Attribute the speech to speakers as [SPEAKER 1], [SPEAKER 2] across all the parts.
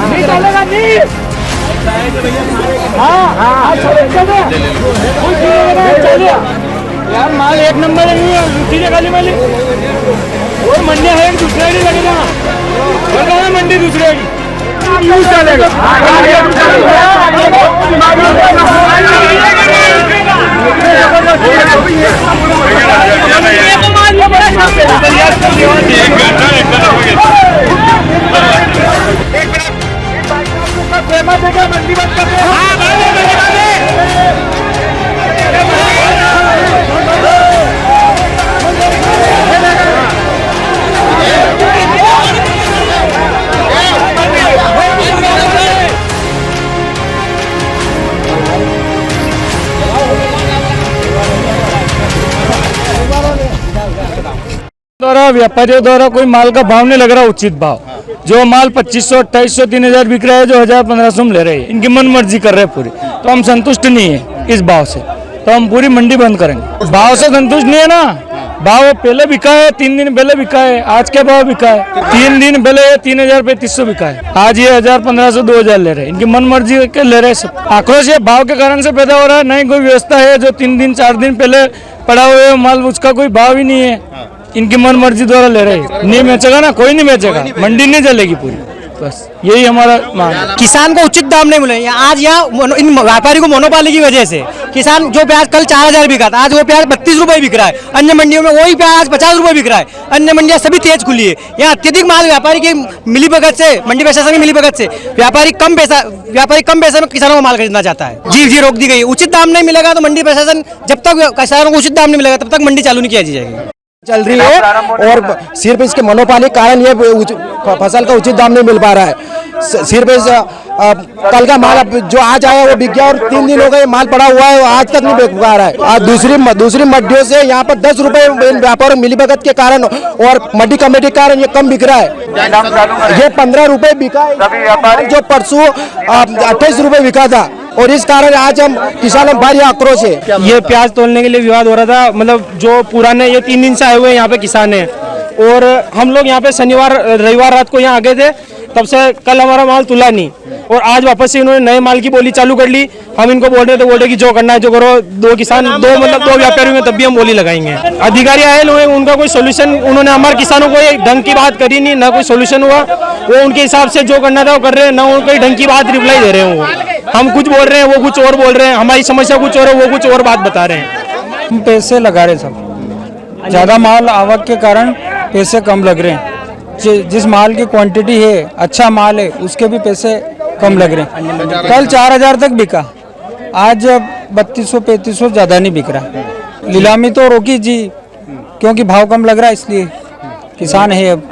[SPEAKER 1] नहीं चलेगा नहीं। हाँ यार माल एक नंबर है, दूसरी खाली माली और मंडिया है एक दूसरे की लगेगा, बोल रहा मंडी दूसरे की चलेगा। मंडी बंद कर द्वारा व्यापारियों द्वारा कोई माल का भाव नहीं लग रहा उचित भाव। जो माल 2500, 2800, 3000 बिक रहा है, जो 1000-1500 में ले रहे हैं, इनकी मन मर्जी कर रहे हैं पूरी, तो हम संतुष्ट नहीं है इस भाव से, तो हम पूरी मंडी बंद करेंगे। भाव से संतुष्ट नहीं है ना, भाव पहले बिका है, 3 दिन पहले बिका है, आज क्या भाव बिका है? 3 दिन पहले 3000 पे 300 बिका है, आज ये 1000-1500, 2000 ले रहे हैं, इनकी मन मर्जी के ले रहे हैं सब। आक्रोश ये भाव के कारण से पैदा हो रहा है, नहीं कोई व्यवस्था है। जो 3 दिन 4 दिन पहले पड़ा हुआ माल उसका कोई भाव ही नहीं है, इनकी मन मर्जी द्वारा ले रहे हैं। नहीं बेचेगा ना, कोई नहीं बेचेगा, मंडी नहीं चलेगी पूरी, बस यही हमारा मांग है।
[SPEAKER 2] किसान को उचित दाम नहीं मिले आज, यहाँ इन व्यापारी को मोनोपाली की वजह से किसान जो प्याज कल 4000 बिका था, आज वो प्याज 32 रुपए बिक रहा है। अन्य मंडियों में वही प्याज 50 रुपए बिक रहा है। अन्य मंडियां सभी तेज खुली है। यहाँ अत्यधिक माल व्यापारी की मिलीभगत से, मंडी प्रशासन की मिलीभगत से व्यापारी कम पैसे में किसानों को माल खरीदना चाहता है। जी रोक दी गई। उचित दाम नहीं मिलेगा तो मंडी प्रशासन, जब तक किसानों को उचित दाम नहीं मिलेगा तब तक मंडी चालू नहीं की जाएगी।
[SPEAKER 3] चल रही है और सिर्फ इसके मोनोपाली कारण ये फसल का उचित दाम नहीं मिल पा रहा है। सिर्फ इस कल का माल जो आज आया वो बिक गया और 3 दिन हो गए माल पड़ा हुआ है, आज तक नहीं बिक पा रहा है। आज दूसरी मंडियों से यहाँ पर 10 रुपए व्यापार मिलीभगत के कारण और मंडी कमेटी के कारण ये कम बिक रहा है। ये 15 रुपए बिका है, जो परसों 28 रुपए बिका था, और इस कारण आज हम किसानों में भारी आक्रोश है।
[SPEAKER 1] ये प्याज तोलने के लिए विवाद हो रहा था, मतलब जो पुराने ये 3 दिन से आए हुए यहाँ पे किसान हैं, और हम लोग यहाँ पे शनिवार रविवार रात को यहाँ आ गए थे, तब से कल हमारा माल तुला नहीं, और आज वापस से इन्होंने नए माल की बोली चालू कर ली। हम इनको बोल रहे थे, बोल रहे कि जो करना है जो करो। दो व्यापारी में तब भी हम बोली लगाएंगे। अधिकारी आए हुए, उनका कोई सोल्यूशन, उन्होंने हमारे किसानों को एक ढंग की बात करी नहीं, ना कोई सोल्यूशन हुआ। वो उनके हिसाब से जो करना था वो कर रहे हैं, ना उनको ढंग की बात रिप्लाई दे रहे हैं। वो हम कुछ बोल रहे हैं, वो कुछ और बोल रहे हैं, हमारी समस्या कुछ और है, वो कुछ और बात बता रहे हैं।
[SPEAKER 4] हम पैसे लगा रहे सब, ज़्यादा माल आवक के कारण पैसे कम लग रहे हैं। जिस माल की क्वांटिटी है, अच्छा माल है, उसके भी पैसे कम लग रहे हैं। कल 4000 तक बिका, आज 3200-3500 ज़्यादा नहीं बिक रहा। नीलामी तो रोकी जी, क्योंकि भाव कम लग रहा है, इसलिए किसान है। अब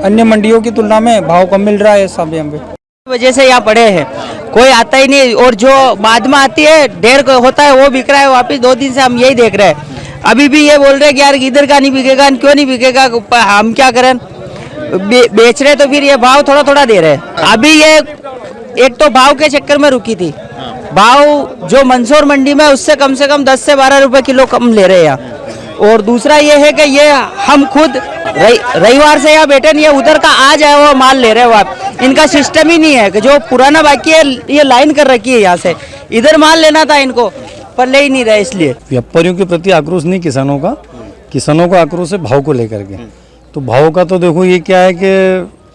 [SPEAKER 4] अन्य मंडियों की तुलना में भाव कम मिल रहा है सब यहाँ पे,
[SPEAKER 2] वजह से यहाँ पड़े हैं, कोई आता ही नहीं। और जो बाद में आती है ढेर होता है वो बिक रहा है वापिस। 2 दिन से हम यही देख रहे हैं। अभी भी ये बोल रहे हैं कि यार इधर का नहीं बिकेगा, क्यों नहीं बिकेगा, हम क्या करें, बेच रहे तो फिर ये भाव थोड़ा थोड़ा दे रहे हैं। अभी ये एक तो भाव के चक्कर में रुकी थी, भाव जो मंदसौर मंडी में उससे कम से कम 10 से 12 रुपए किलो कम ले रहे हैं यहाँ। और दूसरा ये है कि ये हम खुद रविवार से यहाँ बैठे नहीं है, उधर का आज आया हुआ माल ले रहे हो आप। इनका सिस्टम ही नहीं है कि जो पुराना बाकी है ये लाइन कर रखी है, यहाँ से इधर माल लेना था इनको, पर ले ही नहीं रहे। इसलिए
[SPEAKER 5] व्यापारियों के प्रति आक्रोश नहीं किसानों का आक्रोश है भाव को लेकर के। तो भाव का तो देखो ये क्या है कि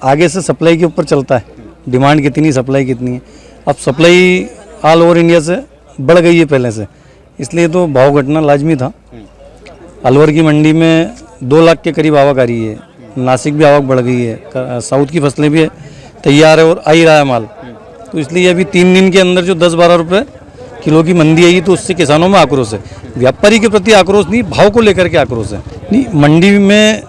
[SPEAKER 5] आगे से सप्लाई के ऊपर चलता है, डिमांड कितनी, सप्लाई कितनी है। अब सप्लाई ऑल ओवर इंडिया से बढ़ गई है पहले से, इसलिए तो भाव घटना लाजमी था। अलवर की मंडी में 2 लाख के करीब आवक आ रही है, नासिक भी आवक बढ़ गई है, साउथ की फसलें भी तैयार है और आ ही रहा है माल। तो इसलिए अभी 3 दिन के अंदर जो 10-12 रुपये किलो की मंदी आई, तो उससे किसानों में आक्रोश है। व्यापारी के प्रति आक्रोश नहीं, भाव को लेकर के आक्रोश है। नहीं, मंडी में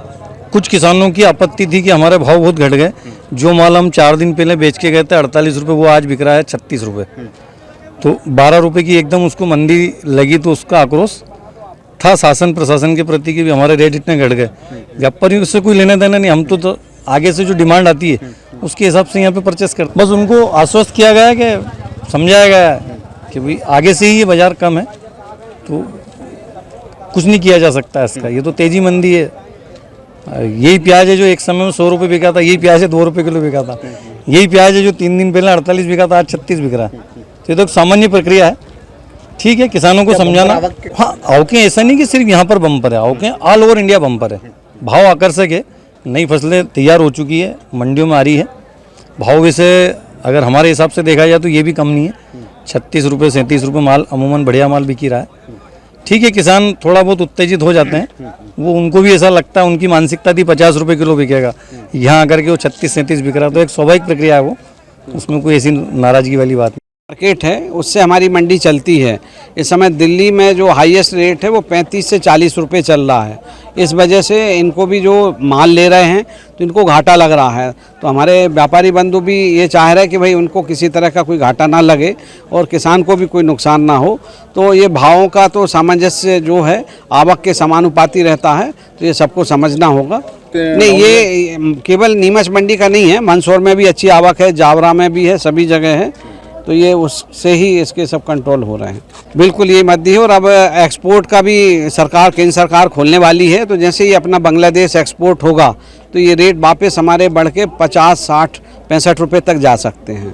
[SPEAKER 5] कुछ किसानों की आपत्ति थी कि हमारे भाव बहुत घट गए। जो माल हम 4 दिन पहले बेच के गए थे 48 रुपये, वो आज बिक रहा है 36 रुपये। तो 12 रुपये की एकदम उसको मंदी लगी, तो उसका आक्रोश था शासन प्रशासन के प्रति कि हमारे रेट इतने घट गए। व्यापारियों से कोई लेना देना नहीं, हम तो आगे से जो डिमांड आती है उसके हिसाब से यहाँ पे परचेस करते। बस उनको आश्वस्त किया गया है कि समझाया गया है कि भाई आगे से ही ये बाज़ार कम है, तो कुछ नहीं किया जा सकता है इसका। ये तो तेजी मंदी है, यही प्याज है जो एक समय में 100 रुपये बिका था, यही प्याज है 2 रुपये किलो बिका था, यही प्याज है जो 3 दिन पहले 48 बिका था, आज 36 बिक रहा है। तो ये तो एक सामान्य प्रक्रिया है। ठीक है, किसानों को समझाना। हाँ, आवकें ऐसा नहीं कि सिर्फ यहाँ पर बम्पर है, आवकें ऑल ओवर इंडिया बम्पर है। भाव आकर्षक है, नई फसलें तैयार हो चुकी है, मंडियों में आ रही है। भाव वैसे अगर हमारे हिसाब से देखा जाए तो ये भी कम नहीं है, 36 रुपये 37 रुपये माल अमूमन बढ़िया माल बिक ही रहा है। ठीक है, किसान थोड़ा बहुत उत्तेजित हो जाते हैं, वो उनको भी ऐसा लगता है, उनकी मानसिकता थी 50 रुपये किलो बिकेगा, यहाँ आकर के वो 36-37 बिक रहा है, तो एक स्वाभाविक प्रक्रिया है वो, उसमें कोई ऐसी नाराजगी वाली बात नहीं।
[SPEAKER 6] मार्केट है उससे हमारी मंडी चलती है। इस समय दिल्ली में जो हाईएस्ट रेट है वो 35 से 40 रुपये चल रहा है। इस वजह से इनको भी जो माल ले रहे हैं तो इनको घाटा लग रहा है। तो हमारे व्यापारी बंधु भी ये चाह रहे हैं कि भाई उनको किसी तरह का कोई घाटा ना लगे और किसान को भी कोई नुकसान ना हो। तो ये भावों का तो सामंजस्य जो है आवक के समानुपाती रहता है, तो ये सबको समझना होगा। नहीं, ये केवल नीमच मंडी का नहीं है, मंदसौर में भी अच्छी आवक है, जावरा में भी है, सभी जगह है। तो ये उससे ही इसके सब कंट्रोल हो रहे हैं। बिल्कुल ये मध्य है। और अब एक्सपोर्ट का भी सरकार, केंद्र सरकार खोलने वाली है, तो जैसे ही अपना बांग्लादेश एक्सपोर्ट होगा तो ये रेट वापस हमारे बढ़ के 50, 60, 65 रुपये तक जा सकते हैं।